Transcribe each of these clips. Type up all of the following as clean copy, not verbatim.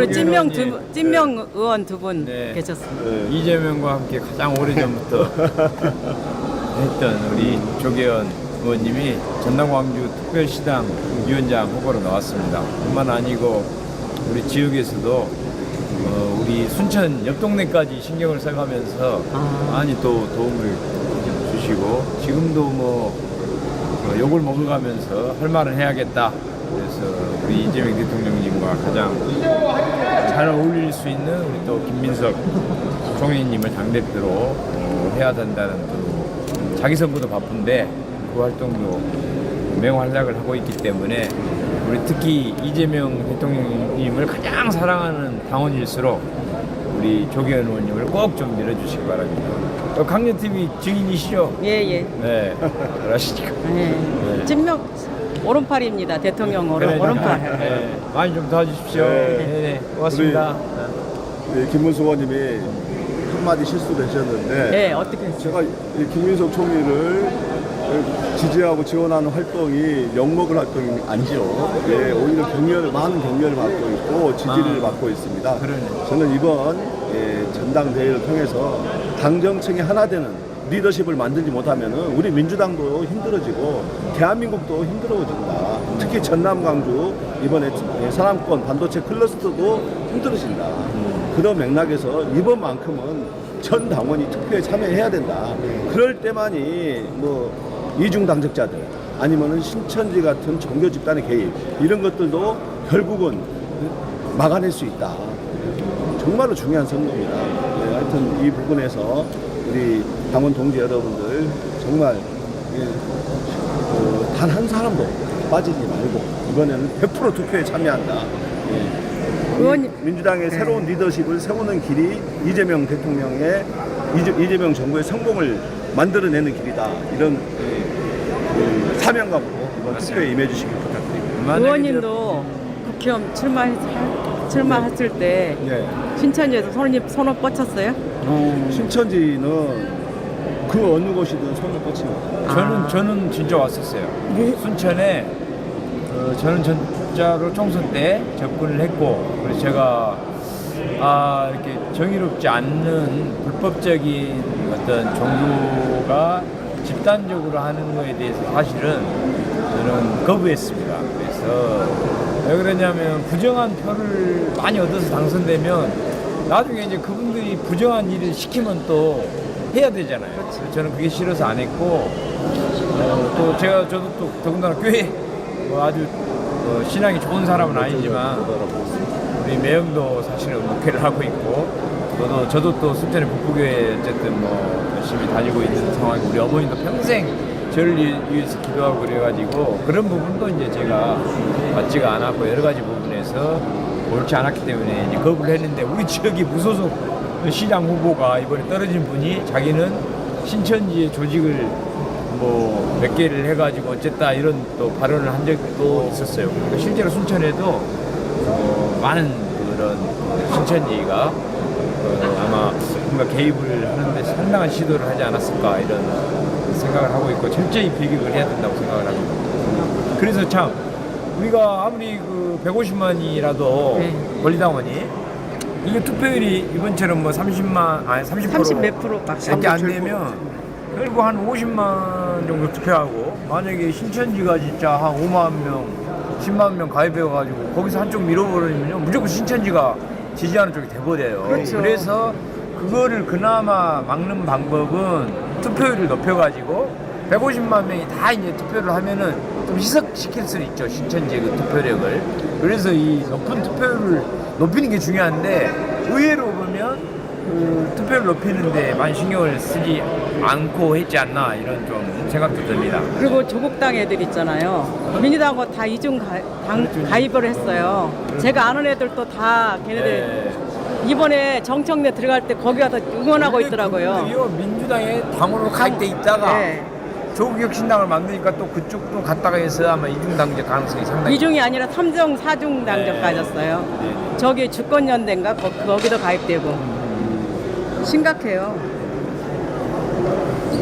그리고 찐명 의원 두 분 네. 계셨습니다. 네. 이재명과 함께 가장 오래전부터 했던 우리 조계현 의원님이 전남광주 특별시당 위원장 후보로 나왔습니다. 뿐만 아니고 우리 지역에서도 우리 순천 옆 동네까지 신경을 써가면서 많이 또 도움을 주시고 지금도 욕을 먹어가면서 할 말은 해야겠다. 그래서 우리 이재명 대통령님과 가장 잘 어울릴 수 있는 우리 또 김민석 총리님을 당대표로 해야 된다는 또 자기 선거도 바쁜데 그 활동도 맹활약을 하고 있기 때문에 우리 특히 이재명 대통령님을 가장 사랑하는 당원일수록 우리 조계현 의원님을 꼭 좀 밀어주시기 바랍니다. 강렬TV 증인이시죠? 예예. 네, 잘하시니까. 네. 찐명 오른팔입니다. 대통령 오른팔. 네, 많이 좀 도와주십시오. 네, 고맙습니다. 네, 김문수 의원님이 한마디 실수를 하셨는데 네, 어떻게 했죠? 제가 이 김민석 총리를 지지하고 지원하는 활동이 욕먹을 활동이 아니죠. 예, 오히려 많은 격려를 받고 있고 지지를 받고 있습니다. 그러네. 저는 이번 전당대회를 통해서 당정청이 하나 되는 리더십을 만들지 못하면 우리 민주당도 힘들어지고 대한민국도 힘들어진다. 특히 전남 광주 이번에 산업권 반도체 클러스터도 힘들어진다. 그런 맥락에서 이번만큼은 전 당원이 투표에 참여해야 된다. 그럴 때만이 이중 당적자들 아니면은 신천지 같은 종교 집단의 개입 이런 것들도 결국은 막아낼 수 있다. 정말로 중요한 선거입니다. 네, 하여튼 이 부분에서 우리 당원 동지 여러분들 정말 단 한 사람도 빠지지 말고 이번에는 100% 투표에 참여한다. 민주당의 새로운 리더십을 세우는 길이 이재명 대통령의 이재명 정부의 성공을 만들어내는 길이다. 이런 사명감으로 이번 투표에 임해주시길 부탁드립니다. 의원님도 국회의원 출마했을 때 신천지에서 손을 뻗쳤어요? 신천지는 그 어느 곳이든 손을 뻗칩니다. 저는 진짜 왔었어요. 순천에 저는 진짜로 총선 때 접근을 했고 그래서 제가 이렇게 정의롭지 않는 불법적인 어떤 종교가 집단적으로 하는 거에 대해서 사실은 저는 거부했습니다. 그래서 왜 그러냐면 부정한 표를 많이 얻어서 당선되면 나중에 이제 그분들이 부정한 일을 시키면 또 해야 되잖아요. 그래서 저는 그게 싫어서 안 했고 또 저도 또 더군다나 교회 아주 신앙이 좋은 사람은 아니지만 우리 매형도 사실은 목회를 하고 있고 저도 또 순천의 북부교회 어쨌든 열심히 다니고 있는 상황이고 우리 어머니도 평생 저를 위해서 기도하고 그래가지고 그런 부분도 이제 제가 맞지가 않았고 여러 가지 부분에서 옳지 않았기 때문에 이제 거부를 했는데 우리 지역이 무소속 시장 후보가 이번에 떨어진 분이 자기는 신천지의 조직을 몇 개를 해가지고 어쨌다 이런 또 발언을 한 적도 있었어요. 그러니까 실제로 순천에도 많은 그런 신천지가 아마 뭔가 개입을 하는데 상당한 시도를 하지 않았을까 이런 생각을 하고 있고 철저히 배격을 해야 된다고 생각을 합니다. 그래서 참 우리가 아무리 150만이라도 권리당원이 이게 투표율이 이번처럼 30 몇 프로밖에 밖에 안 되면 결국 한 50만 정도 투표하고 만약에 신천지가 진짜 한 5만 명, 10만 명 가입해가지고 거기서 한쪽 밀어버리면 무조건 신천지가 지지하는 쪽이 돼버려요. 그렇죠. 그래서 그거를 그나마 막는 방법은 투표율을 높여가지고 150만 명이 다 이제 투표를 하면은 좀 희석시킬 수는 있죠. 신천지의 그 투표력을. 그래서 이 높은 투표율을 높이는 게 중요한데 의외로 보면 투표를 높이는데 많이 신경을 쓰지 않고 했지 않나 이런 좀 생각도 듭니다. 그리고 조국당 애들 있잖아요. 민주당하고 다 이중 가입을 했어요. 제가 아는 애들도 다 걔네들 이번에 정청래 들어갈 때 거기 가서 응원하고 있더라고요. 민주당에 당으로 가입돼 있다가 조국혁신당을 만드니까 또 그쪽도 갔다가 해서 아마 이중 당적 가능성이 상당히 이중이 아니라 3중, 4중 당적 가졌어요. 저기 주권연대인가 거기도 가입되고 심각해요.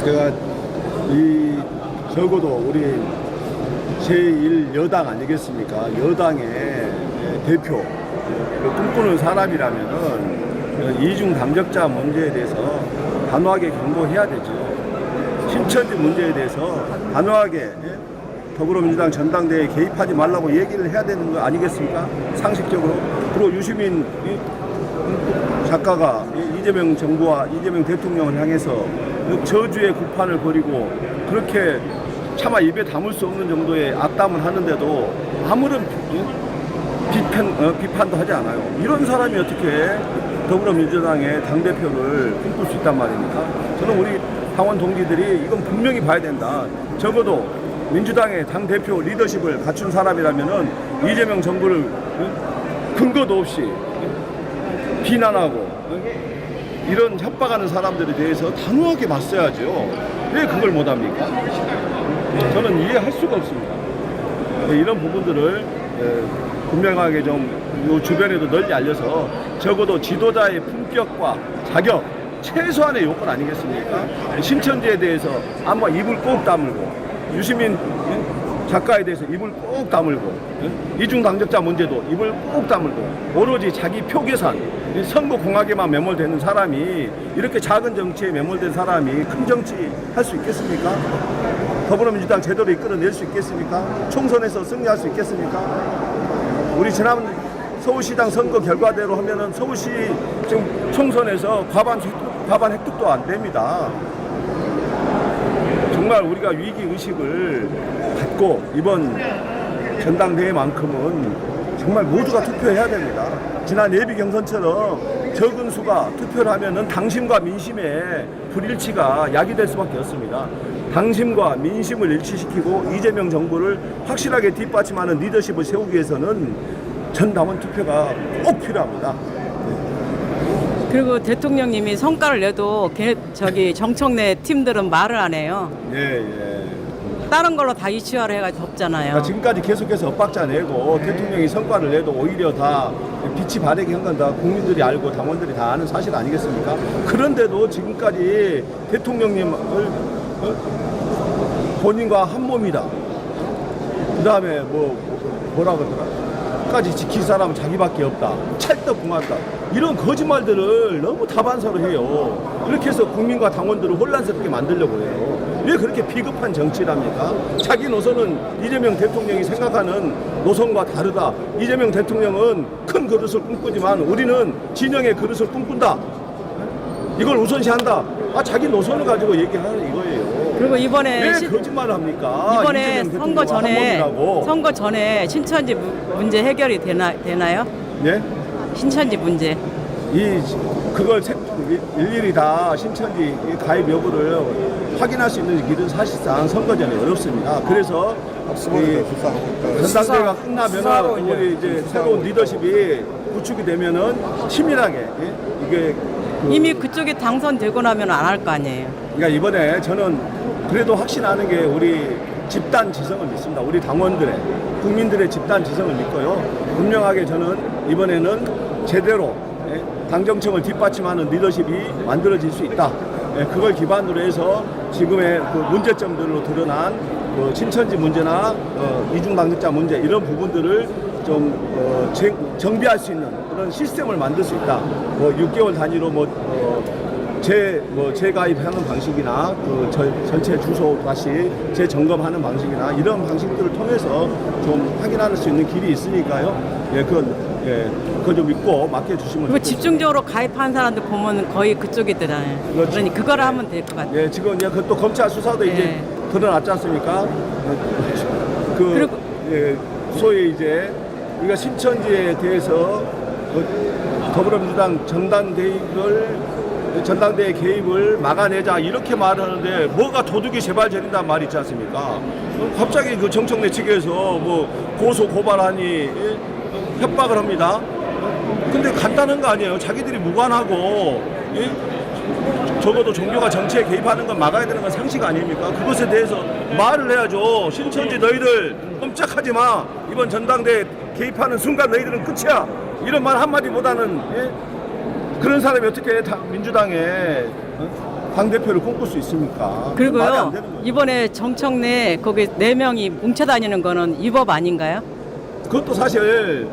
제가 적어도 우리 제1여당 아니겠습니까? 여당의 대표 꿈꾸는 사람이라면은 이중 당적자 문제에 대해서 단호하게 경고해야 되죠. 신천지 문제에 대해서 단호하게 예? 더불어민주당 전당대회에 개입하지 말라고 얘기를 해야 되는 거 아니겠습니까? 상식적으로. 그리고 유시민 작가가 이재명 정부와 이재명 대통령을 향해서 저주의 구판을 벌이고 그렇게 차마 입에 담을 수 없는 정도의 악담을 하는데도 아무런 비판도 하지 않아요. 이런 사람이 어떻게 더불어민주당의 당대표를 꿈꿀 수 있단 말입니까? 저는 우리 당원 동지들이 이건 분명히 봐야 된다. 적어도 민주당의 당대표 리더십을 갖춘 사람이라면은 이재명 정부를 근거도 없이 비난하고 이런 협박하는 사람들에 대해서 단호하게 맞서야죠. 왜 그걸 못합니까? 저는 이해할 수가 없습니다. 이런 부분들을 분명하게 좀 주변에도 널리 알려서 적어도 지도자의 품격과 자격 최소한의 요건 아니겠습니까? 신천지에 대해서 아마 입을 꼭 다물고 유시민 작가에 대해서 입을 꼭 다물고 이중 당적자 문제도 입을 꼭 다물고 오로지 자기 표 계산 선거 공학에만 매몰되는 사람이 이렇게 작은 정치에 매몰된 사람이 큰 정치 할 수 있겠습니까? 더불어민주당 제대로 이끌어낼 수 있겠습니까? 총선에서 승리할 수 있겠습니까? 우리 지난 서울시장 선거 결과대로 하면은 서울시 지금 총선에서 과반 획득도 안 됩니다. 정말 우리가 위기 의식을 갖고 이번 전당대회만큼은 정말 모두가 투표해야 됩니다. 지난 예비 경선처럼 적은 수가 투표를 하면은 당심과 민심의 불일치가 야기될 수밖에 없습니다. 당심과 민심을 일치시키고 이재명 정부를 확실하게 뒷받침하는 리더십을 세우기 위해서는 전당원 투표가 꼭 필요합니다. 그리고 대통령님이 성과를 내도 정청래 팀들은 말을 안 해요. 예. 다른 걸로 다 이슈화를 해가지고 덮잖아요. 그러니까 지금까지 계속해서 엇박자 내고 대통령이 성과를 내도 오히려 다 빛이 바래게 한 건 다 국민들이 알고 당원들이 다 아는 사실 아니겠습니까? 그런데도 지금까지 대통령님을 본인과 한 몸이다. 그 다음에 뭐라 그러더라. 까지 지킬 사람은 자기밖에 없다. 찰떡궁합다. 이런 거짓말들을 너무 다반사로 해요. 그렇게 해서 국민과 당원들을 혼란스럽게 만들려고 해요. 왜 그렇게 비겁한 정치를 합니까? 자기 노선은 이재명 대통령이 생각하는 노선과 다르다. 이재명 대통령은 큰 그릇을 꿈꾸지만 우리는 진영의 그릇을 꿈꾼다. 이걸 우선시한다. 자기 노선을 가지고 얘기하는 이거예요. 그리고 이번에 왜 거짓말을 합니까? 이번에 이재명 선거 대통령과 선거 전에 신천지 문제 해결이 되나요? 예? 신천지 문제. 그걸 일일이 다 신천지 가입 여부를 확인할 수 있는 길은 사실상 선거 전에 어렵습니다. 그래서 전당대회가 끝나면은 우리 이제 새로운 리더십이 구축이 되면은 치밀하게 이게 이미 그쪽에 당선되고 나면 안 할 거 아니에요. 그러니까 이번에 저는 그래도 확신하는 게 우리 집단 지성을 믿습니다. 우리 당원들의 국민들의 집단 지성을 믿고요. 분명하게 저는 이번에는 제대로 당정청을 뒷받침하는 리더십이 만들어질 수 있다. 그걸 기반으로 해서 지금의 그 문제점들로 드러난 신천지 문제나 이중당적자 문제 이런 부분들을 좀 정비할 수 있는 그런 시스템을 만들 수 있다. 6개월 단위로 재가입하는 방식이나 전체 주소 다시 재점검하는 방식이나 이런 방식들을 통해서 좀 확인할 수 있는 길이 있으니까요. 그거 좀 믿고 맡겨주시면 그리고 집중적으로 가입한 사람들 보면 거의 그쪽이더라고요. 그렇죠. 그러니 그거를 하면 될 것 같아요. 지금 그것도 검찰 수사도 이제 드러났지 않습니까? 그리고 소위 이제 우리가 신천지에 대해서 더불어민주당 전당대회 개입을 막아내자 이렇게 말하는데 뭐가 도둑이 제발 저린다는 말이 있지 않습니까? 갑자기 그 정청래 측에서 고소 고발하니 협박을 합니다. 근데 간단한 거 아니에요. 자기들이 무관하고 적어도 종교가 정치에 개입하는 건 막아야 되는 건 상식 아닙니까? 그것에 대해서 말을 해야죠. 신천지 너희들 꼼짝하지 마. 이번 전당대회 개입하는 순간 너희들은 끝이야. 이런 말 한마디보다는 그런 사람이 어떻게 민주당의 당대표를 꿈꿀 수 있습니까? 말이 안 그리고요 되는 거예요. 이번에 정청래 거기 4명이 뭉쳐 다니는 거는 위법 아닌가요? 그것도 사실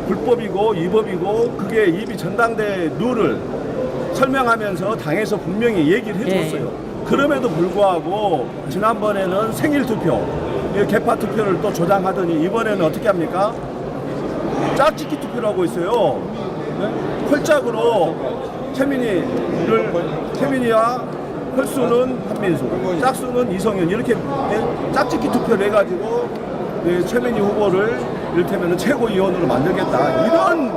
불법이고 위법이고 그게 이미 전당대 룰을 설명하면서 당에서 분명히 얘기를 해줬어요. 그럼에도 불구하고 지난번에는 생일 투표, 개파 투표를 또 조장하더니 이번에는 어떻게 합니까? 짝짓기 투표를 하고 있어요. 네? 홀짝으로 최민희와 홀수는 한민수, 짝수는 이성윤 이렇게 짝짓기 투표를 해가지고 최민희 후보를 이를테면 최고위원으로 만들겠다 이런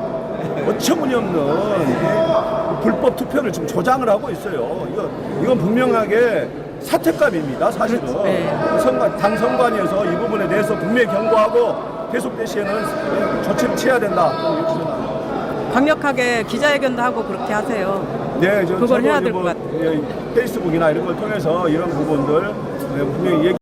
어처구니없는 불법 투표를 지금 조장을 하고 있어요. 이건 분명하게 사태감입니다. 사실은 당 선관위에서 이 부분에 대해서 분명히 경고하고 계속될 시에는 조치를 취해야 된다. 강력하게 기자회견도 하고 그렇게 하세요. 네, 그걸 해야 될 것 같아요. 페이스북이나 이런 걸 통해서 이런 부분들 분명히 얘기.